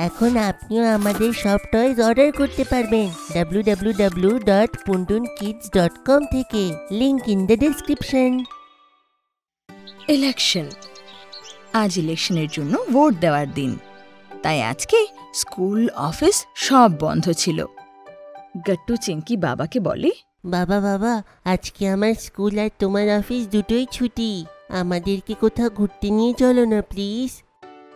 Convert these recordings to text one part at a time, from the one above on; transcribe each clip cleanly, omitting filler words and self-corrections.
এখন আপনিও আমাদের সব টয়েজ অর্ডার করতে পারবেন www.puntunkids.com থেকে। Link in the description. Election. আজ ইলেকশনের জন্য ভোট দেওয়ার দিন, তাই আজকে স্কুল অফিস সব বন্ধ ছিল। গট্টু চিঙ্কি বাবাকে বলে, বাবা বাবা, আজকে আমার স্কুল আর তোমার অফিস দুটোই ছুটি। আমাদেরকে কোথাও ঘুরতে নিয়ে চলো না প্লিজ।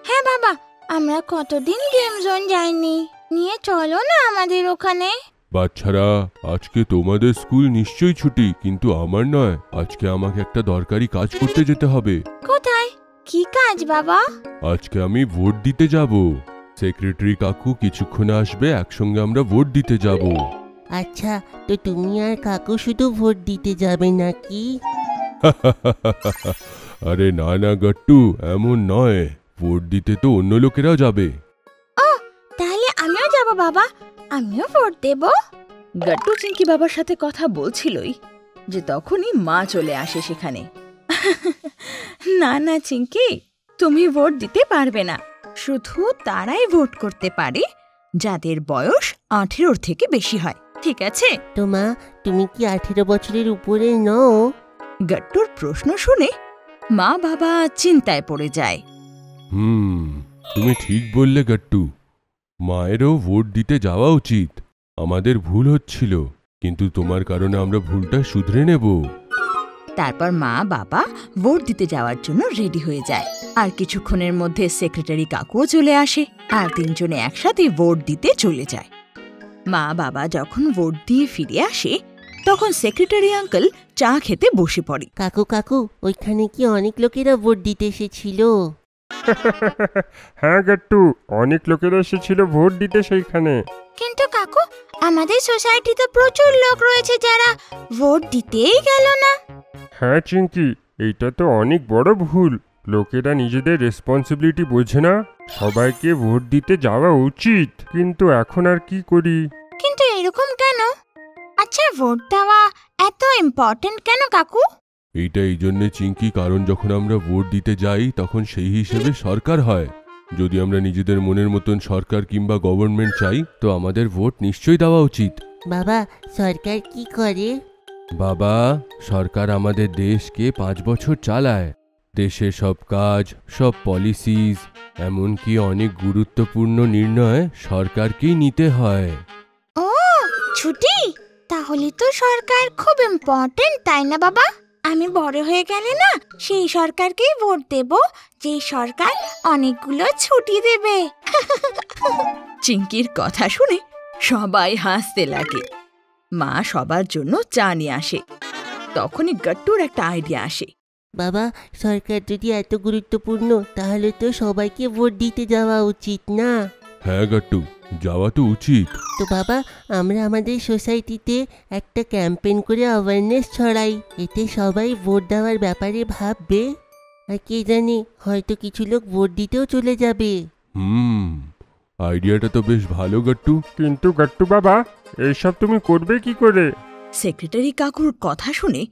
হ্যাঁ বাবা, আমরা কতদিন গেম জোন যাইনি, নিয়ে চলো না আমাদের ওখানে। বাচ্চারা, আজকে তোমাদের স্কুল নিশ্চয়ই ছুটি, কিন্তু আমার নয়। আজকে আমাকে একটা দরকারি কাজ করতে যেতে হবে। কোথায়? কি কাজ বাবা? আজকে আমি ভোট দিতে যাব। সেক্রেটারি কাকু কিছুক্ষণে আসবে, একসঙ্গে আমরা ভোট দিতে যাব। আচ্ছা, তো তুমি আর কাকু শুধু ভোট দিতে যাবে নাকি? আরে না না গট্টু, এমন নয়। ভোট দিতে তো অন্য লোকেরাও যাবে। ও, তাহলে আমিও যাব বাবা, আমিও ভোট দেব। গট্টু চিঙ্কি বাবার সাথে কথা বলছিলই যে তখনই মা চলে আসে সেখানে। না না চিঙ্কি, তুমি ভোট দিতে পারবে না। শুধু তারাই ভোট করতে পারে যাদের বয়স 18 থেকে বেশি হয়, ঠিক আছে? তো মা, তুমি কি 18 বছরের উপরে নও? গট্টুর প্রশ্ন শুনে মা বাবা চিন্তায় পড়ে যায়। তুমি ঠিক বললে গট্টু। মায়েরও ভোট দিতে যাওয়া উচিত। আমাদের ভুল হচ্ছিল, কিন্তু তোমার কারণে আমরা ভুলটা শুধরে নেব। তারপর মা বাবা ভোট দিতে যাওয়ার জন্য রেডি হয়ে যায়। আর কিছুক্ষণের মধ্যে সেক্রেটারি কাকুও চলে আসে, আর তিনজনে একসাথে ভোট দিতে চলে যায়। মা বাবা যখন ভোট দিয়ে ফিরে আসে, তখন সেক্রেটারি আঙ্কেল চা খেতে বসে পড়ে। কাকু কাকু, ওইখানে কি অনেক লোকেরা ভোট দিতে এসেছিল? হ্যাঁ গট্টু, অনেক লোকেরা এসেছিল ভোট দিতে সেইখানে। কিন্তু কাকু, আমাদের সোসাইটিতে প্রচুর লোক রয়েছে যারা ভোট দিতেই গেল না। হ্যাঁ চিঙ্কি, এইটা তো অনেক বড় ভুল। লোকেরা নিজেদের রেসপন্সিবিলিটি বোঝে না। সবাইকে ভোট দিতে যাওয়া উচিত, কিন্তু এখন আর কি করি? কিন্তু এরকম কেন? আচ্ছা, ভোট দেওয়া এত ইম্পর্টেন্ট কেন কাকু? এইটা এই জন্যে চিঙ্কি, কারণ যখন আমরা ভোট দিতে যাই তখন সেই হিসেবে সরকার হয়। যদি আমরা নিজেদের মনের মতন সরকার কিংবা গভর্নমেন্ট চাই, তো আমাদের ভোট নিশ্চয়ই দেওয়া উচিত। বাবা, সরকার কি করে? বাবা, সরকার আমাদের দেশকে 5 বছর চালায়। দেশের সব কাজ, সব পলিসিজ, এমনকি অনেক গুরুত্বপূর্ণ নির্ণয় সরকারকেই নিতে হয়। ও, ছুটি? তাহলে তো সরকার খুব ইম্পর্টেন্ট, তাই না বাবা? আমি বড় হয়ে গেলে না সেই সরকারকেই ভোট দেব, যে সরকার অনেকগুলো ছুটি দেবে। চিঙ্কির কথা শুনে সবাই হাসতে লাগে। মা সবার জন্য চা নিয়ে আসে। তখনই গট্টুর একটা আইডিয়া আসে। বাবা, সরকার যদি এত গুরুত্বপূর্ণ, তাহলে তো সবাইকে ভোট দিতে যাওয়া উচিত না? হ্যাঁ গট্টু, যাওয়া তো উচিত। তো বাবা, আমরা আমাদের সোসাইটিতে একটা ক্যাম্পেইন করে অ্যাওয়ারনেস ছড়াই। এতে সবাই ভোট দেওয়ার ব্যাপারে ভাববে, আর কে জানে, হয়তো কিছু লোক ভোট দিতেও চলে যাবে। আইডিয়াটা তো বেশ ভালো গট্টু। কিন্তু গট্টু বাবা, এইসব তুমি করবে কি করে? সেক্রেটারি কাকুর কথা শুনে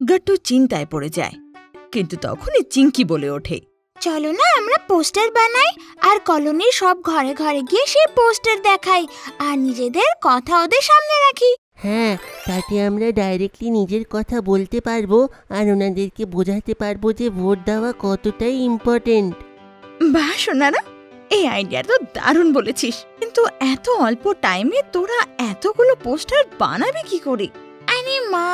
গট্টু চিন্তায় পড়ে যায়। কিন্তু তখনই চিঙ্কি বলে ওঠে, চলো না আমরা পোস্টার বানাই, আর কলোনির সব ঘরে ঘরে গিয়ে সেই পোস্টার দেখাই, আর নিজেদের কথা ওদের সামনে রাখি। হ্যাঁ, তাতে আমরা ডাইরেক্টলি নিজের কথা বলতে পারবো, আর ওনাদেরকে বোঝাতে পারবো যে ভোট দেওয়া কতটাই ইম্পর্টেন্ট। বাহ সোনারা, এই আইডিয়া তো দারুণ বলেছিস। কিন্তু এত অল্প টাইমে তোরা এতগুলো পোস্টার বানাবি কি করে? আরে মা,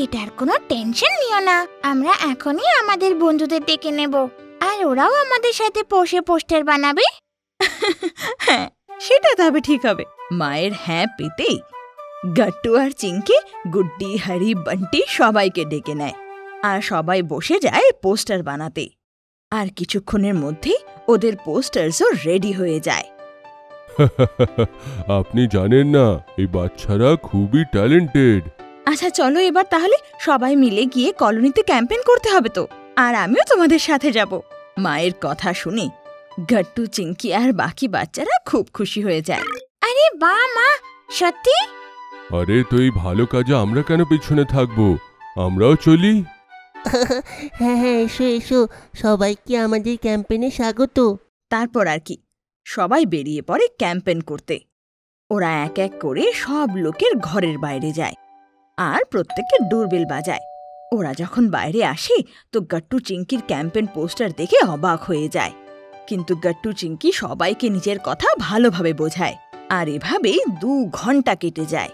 এটার কোনো টেনশন নিও না। আমরা এখনই আমাদের বন্ধুদের ডেকে নেব, আর ওরাও আমাদের সাথে বসে পোস্টার বানাবে। হ্যাঁ, সেটা তবে ঠিক হবে। মায়ের হ্যাঁ পেতেই গট্টু আর চিঙ্কি, গুড্ডি, হরি, বান্টি সবাইকে ডেকে নেয়, আর সবাই বসে যায় পোস্টার বানাতে। আর কিছুক্ষণের মধ্যেই ওদের পোস্টারসও রেডি হয়ে যায়। আপনি জানেন না, এই বাচ্চারা খুবই ট্যালেন্টেড। আচ্ছা চলো এবার তাহলে সবাই মিলে গিয়ে কলোনিতে ক্যাম্পেইন করতে হবে তো, আর আমিও তোমাদের সাথে যাব। মায়ের কথা শুনে গট্টু, চিঙ্কি আর বাকি বাচ্চারা খুব খুশি হয়ে যায়। আরে বাহ মা, সত্যি? আরে, তো এই ভালো কাজে আমরা কেন পিছনে থাকবো? আমরাও চলি। হ্যাঁ হ্যাঁ, এসো এসো, সবাইকে আমাদের ক্যাম্পেইনে স্বাগত। তারপর আর কি, সবাই বেরিয়ে পড়ে ক্যাম্পেন করতে। ওরা এক এক করে সব লোকের ঘরের বাইরে যায় আর প্রত্যেকের ডোরবেল বাজায়। ওরা যখন বাইরে আসে তো গাট্টু চিংকির ক্যাম্পেন পোস্টার দেখে অবাক হয়ে যায়। কিন্তু গাট্টু চিংকি সবাইকে নিজের কথা ভালোভাবে বোঝায়, আর এভাবেই 2 ঘন্টা কেটে যায়।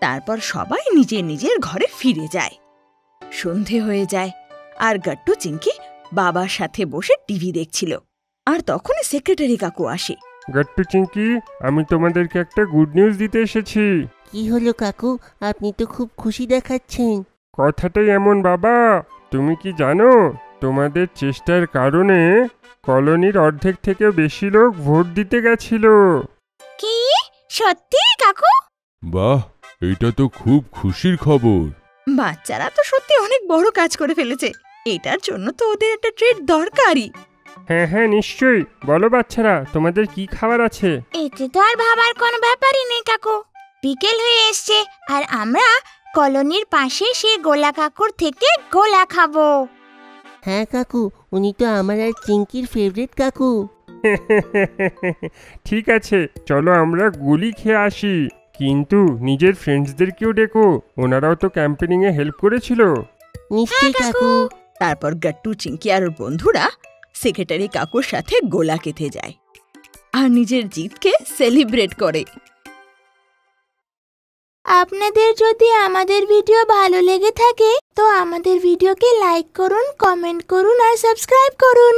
তারপর সবাই নিজের নিজের ঘরে ফিরে যায়। সন্ধে হয়ে যায় আর গাট্টু চিংকি বাবার সাথে বসে টিভি দেখছিল। আর তখনই সেক্রেটারি কাকু আসে। গাট্টু চিংকি, আমি তোমাদেরকে একটা গুড নিউজ দিতে এসেছি। কি হলো কাকু, আপনি তো খুব খুশি দেখাচ্ছেন। কথাটাই এমন বাবা, তুমি কি জানো তোমাদের চেষ্টার কারণে কলোনির অর্ধেক থেকে বেশি লোক ভোট দিতে গেছিল। কি সত্যি কাকু? বাহ, এটা তো খুব খুশির খবর। বাচ্চারা তো সত্যি অনেক বড় কাজ করে ফেলেছে। এটার জন্য তো ওদের একটা ট্রিট দরকারই। হ্যাঁ হ্যাঁ নিশ্চয়ই, বলো বাচ্চারা তোমাদের কি খাবার আছে? এতে তো আর ভাবার কোনো ব্যাপারই নেই কাকু। বিকেল হয়ে এসছে আর আমরা কলোনির পাশে সে গোলা কাকুর থেকে গোলা খাবো। হ্যাঁ কাকু, উনি তো আমার আর চিংকির ফেভারিট কাকু। ঠিক আছে, চলো আমরা গুলি খেয়ে আসি। কিন্তু নিজের ফ্রেন্ডসদেরকেও ডেকো, ওনারাও তো ক্যাম্পেনিংয়ে হেল্প করেছিল। নিশ্চয়ই কাকু। তারপর গাট্টু চিংকি আর ওর বন্ধুরা সেক্রেটারি কাকুর সাথে গোলা খেতে যায় আর নিজের জিতকে সেলিব্রেট করে। আপনাদের যদি আমাদের ভিডিও ভালো লেগে থাকে তো আমাদের ভিডিওকে লাইক করুন, কমেন্ট করুন আর সাবস্ক্রাইব করুন।